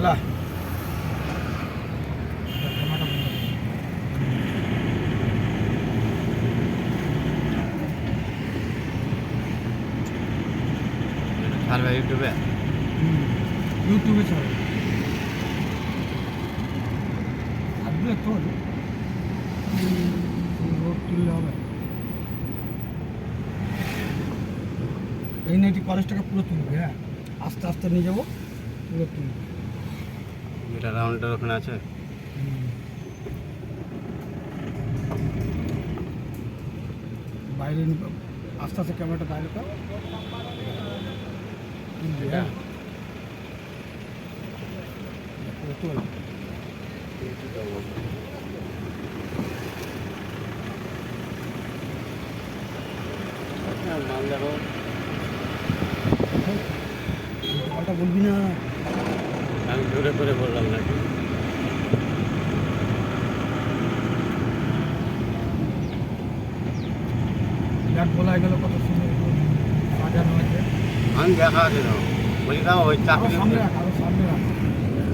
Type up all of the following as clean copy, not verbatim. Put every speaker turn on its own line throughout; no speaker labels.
লা
ছাড়বে ইউটিউবে?
ইউটিউবে ছাড়বে। আসবে তো রোড তুললে হবে। এই নাইটি কলেজটাকে পুরো তুলবে, হ্যাঁ আস্তে আস্তে নিয়ে যাবো, পুরো তুলবে।
এটা রাউন্ডের ওখানে আছে।
বাইরে আস্তে আস্তে ক্যামেরাটা বাইরে কর, তুলবে, হ্যাঁ পুরো তুল। কথা বলবি না,
আমি জোরে করে বললাম নাকি?
বিরাট বলা গেল কত সুন্দর সাজানো হয়েছে।
আমি দেখা আছে তো, বলি না ওই
আরো
চাকরি,
সামনে রাখ, আরো সামনে রাখ।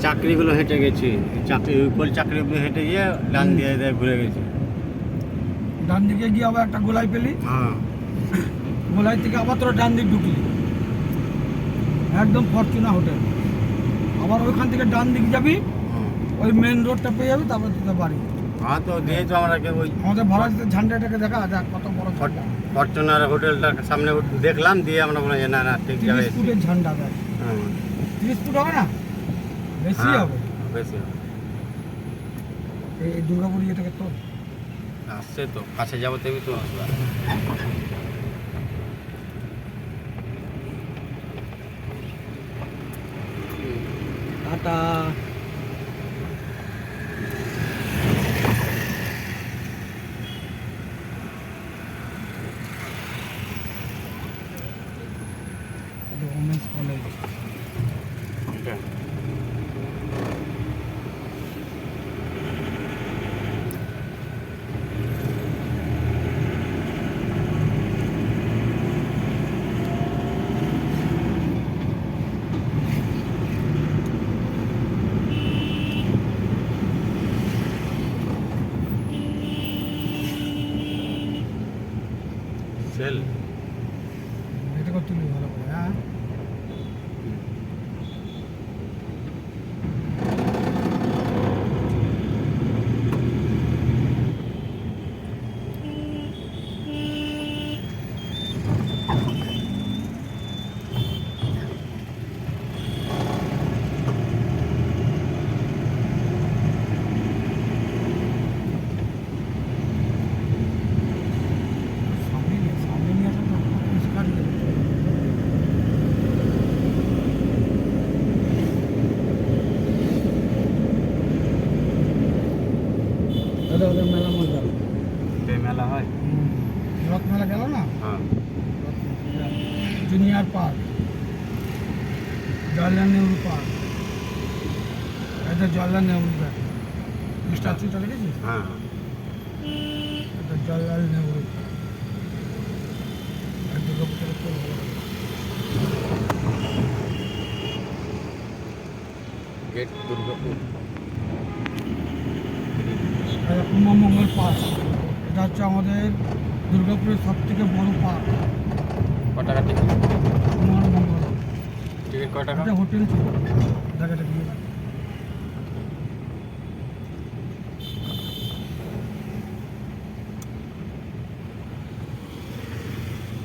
চাকরিগুলো হেঁটে গেছি, চাকরি উপর চাকরি অব্দি হেঁটে গিয়ে ডান দিয়ে দিয়ে ঘুরে গেছি।
ডান দিকে গিয়ে আবার একটা গোলাই পেলি,
হ্যাঁ
গোলাই থেকে আবার তোরা ডান দিক ঢুকলি, একদম ফরচুনা হোটেল। আবার ওইখান থেকে ডান দিক যাবি, ওই মেন রোডটা পেয়ে যাবি, তারপর তোদের বাড়ি।
হ্যাঁ তো দিয়ে তো আমরা ওই
আমাদের ভাড়া ঝান্ডাটাকে দেখা দেখ কত বড় ঝান্ডা।
ফরচুনার হোটেলটার সামনে দেখলাম, দিয়ে আমরা বললাম যে না না ঠিক
30
জায়গায় এসেছি।
ফুটের ঝান্ডা দেখ,
হ্যাঁ
30 ফুট হবে না, বেশি
হ্যাঁ,
হবে।
বেশি হবে।
এই দুর্গাপুর ইয়েটাকে তোর
আসছে তো, কাছে যাবো তেমনি তো আসবে।
টাটা। Women's college.
সেল
এটাকে তুলি ভালো করে, হ্যাঁ সামনে নিয়ে আসা তো পরিষ্কার হয়ে যাবে। ওদের মেলা মজা,
মেলা হয়।
রথ মেলা গেল না,
হ্যাঁ
junior park, Jawaharlal Nehru park, এটা জওয়াহরলাল নেহরু পার্ক, স্ট্যাচুটা দেখেছিস?
হ্যাঁ
এটা জওয়াহরলাল নেহরু পার্ক। আর দুর্গাপুরে তো ভালো লাগে।
গেট দুর্গাপুর।
এটা কুমারমঙ্গল পার্ক, এটা হচ্ছে আমাদের দুর্গাপুরের সব থেকে বড় পার্ক।
ক টাকা টিকিট?
কুমারমঙ্গল
টিকিট ক টাকা?
এটা হোটেল ছিল, জায়গাটা গিয়ে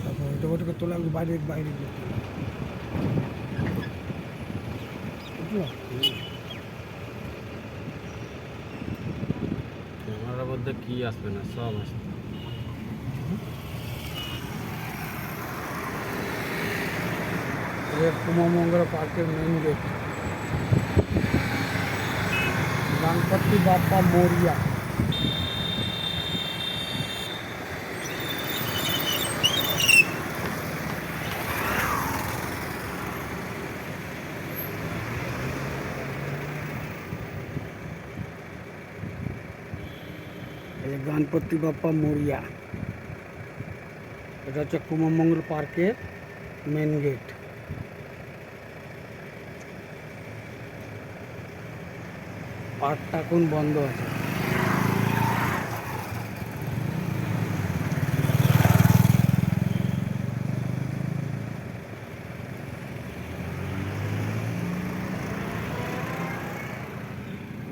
তারপর এটা ওটাকে তোলা বাইরে বাইরে গিয়ে তোলা। বুঝলো?
ক্যামেরার মধ্যে কি আসবে না, সব আসবে।
কুমারমঙ্গল পার্কের main gate, Ganapati Bappa Moria. এই গণপতি বাপ্পা মোরিয়া, এটা হচ্ছে কুমারমঙ্গল পার্কের মেন গেট। পার্কটা এখন বন্ধ আছে।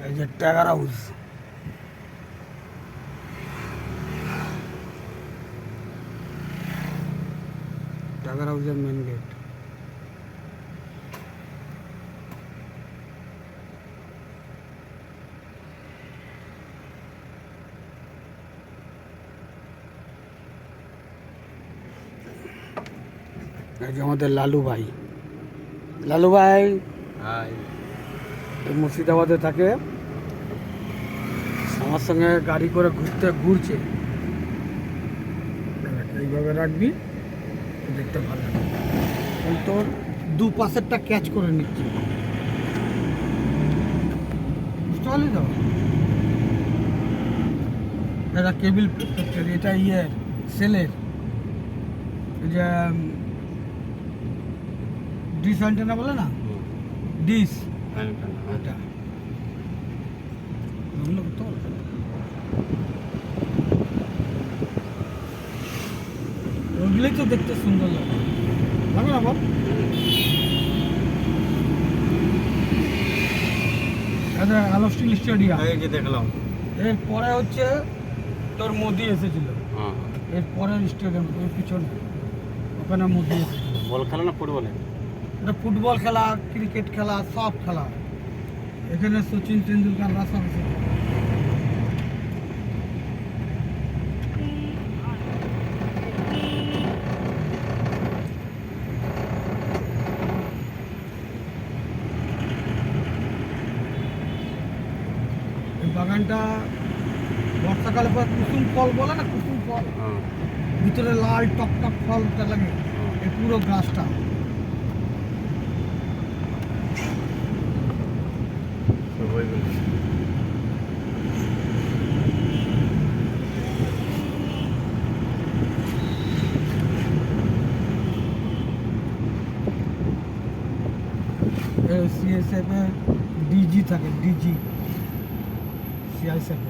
এই যে টাইগার হাউস, টাইগার হাউসের মেন গেট। এই যে আমাদের লালু ভাই, লালু ভাই
হাই।
এই মুর্শিদাবাদে থাকে, আমার সঙ্গে গাড়ি করে ঘুরছে। এইভাবে রাখবি, দেখতে ভালো লাগে। তোর দু পাশেরটা ক্যাচ করে নিচ্ছি, বুঝতে পারলি তো? এটা কেবিল প্রোটেক্টর, এটা সেলের, এই যে ডিশ অ্যান্টেনা বলে না, ডিশ, এটা ওগুলো তো ওগুলোই তো দেখতে সুন্দর লাগে, লাগে না বল? এটা আলো স্টিল স্টেডিয়াম।
এই যে দেখলাম,
এরপরে হচ্ছে তোর মোদি এসেছিল, এরপরের স্টেডিয়াম ওই পিছনে, ওখানে মোদি এসেছিল।
বল খেলা না ফুটবলে?
এটা ফুটবল খেলা, ক্রিকেট খেলা, সব খেলা। এখানে সচিন তেন্ডুলকাররা সব এসেছিল। এই বাগানটা বর্ষাকালে পর কুসুম ফল বলে না, কুসুম ফল, ভিতরে লাল টক টক ফলটা লাগে, এই পুরো গাছটা। সিএসএফ এ ডিজি থাকে, DG CISF.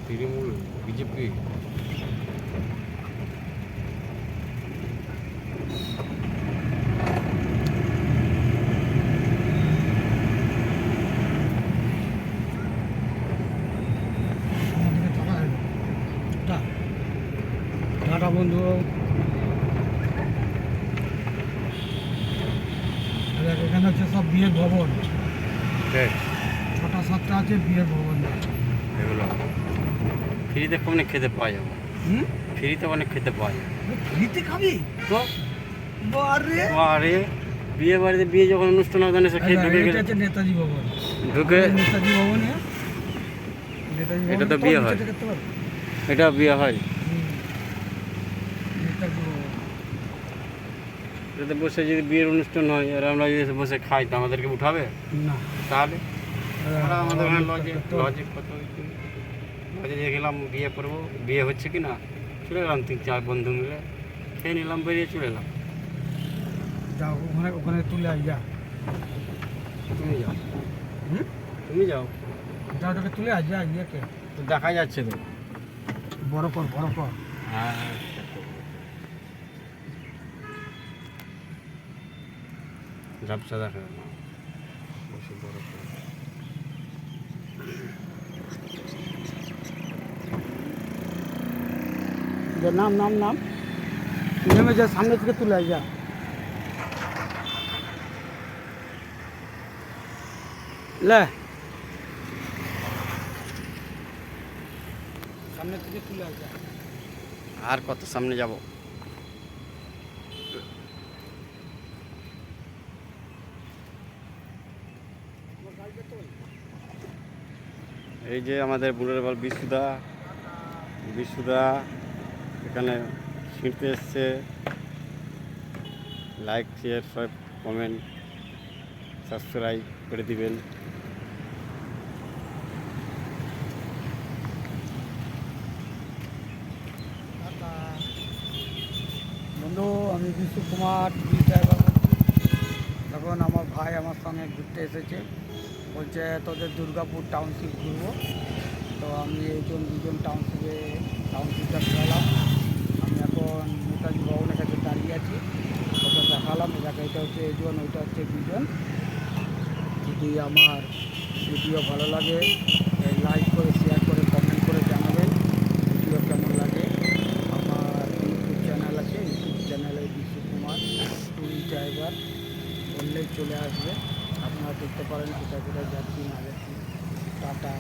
Trinamool, BJP.
Tata বন্ধু। এখানে হচ্ছে সব বিয়ের ভবন, 6টা-7টা আছে বিয়ের ভবন।
এগুলো ফ্রিতে অনেক খেতে পাওয়া যাবে, ফ্রিতে অনেক খেতে পাওয়া যাবে।
ফ্রিতে খাবি
তো?
বারে
আরে বিয়ে বাড়িতে, বিয়ে যখন অনুষ্ঠান হবে তখন এসে খেয়ে ঢুকে
এটা
গেলে
হচ্ছে নেতাজি ভবন,
ঢুকে।
নেতাজি ভবনে, নেতাজি ভবনে
এটা তো বিয়ে হয়।
নিচে দেখতে পারবি?
এটা বিয়ে হয়,
নেতাজি ভবন।
এটাতে বসে যদি বিয়ের অনুষ্ঠান হয় আর আমরা যদি এসে বসে খাই তো আমাদেরকে উঠাবে?
না,
তাহলে আমরা আমাদের ওখানে লজে
তো-
লজে কত লজে দিয়ে গেলাম, বিয়ে করবো, বিয়ে হচ্ছে কি না, চলে গেলাম 3-4 বন্ধু মিলে, খেয়ে নিলাম, বেরিয়ে চলে এলাম।
যা ওখানে ওখানে তুলে আই, যা
তুমি যাও,
হুম,
তুমি যাও,
যা ওটাকে তুলে আই, যা ইয়েকে
তো দেখা যাচ্ছে তো।
বড় কর, বড় কর।
হ্যাঁ, ঝাপসা দেখা না, বেশি বড় করে।
যা নাম নাম নাম নেমে যা, সামনে থেকে তুলে আই, যা। লে সামনে থেকে তুলে আই, যা।
আর কত সামনে যাব? এই যে আমাদের বুড়ের বল বিশুদা এখানে ছিঁড়তে এসছে। লাইক, শেয়ার, সব কমেন্ট, সাবস্ক্রাইব করে দিবেন।
বন্ধু, আমি বিশু কুমার টুরি ড্রাইভার বলছি। এখন আমার ভাই আমার সঙ্গে ঘুরতে এসেছে, বলছে তোদের দুর্গাপুর টাউনশিপ ঘুরবো। তো আমি দুজন টাউনশিপটা ঘোরালাম। আমি এখন নেতাজি ভবনের কাছে দাঁড়িয়ে আছি, ওটা দেখালাম। এটা হচ্ছে এজন, ওইটা হচ্ছে দুজন। যদি আমার ভিডিও ভালো লাগে লাইক করে, শেয়ার করে, কমেন্ট করে জানাবেন ভিডিও কেমন লাগে। আমার ইউটিউব চ্যানেল আছে, ইউটিউব চ্যানেলে বিশু কুমার টুরি ড্রাইভার বললেই চলে আসবে। আপনারা দেখতে পারেন কোথায় কোথায় যাচ্ছি না যাচ্ছি। টাটা।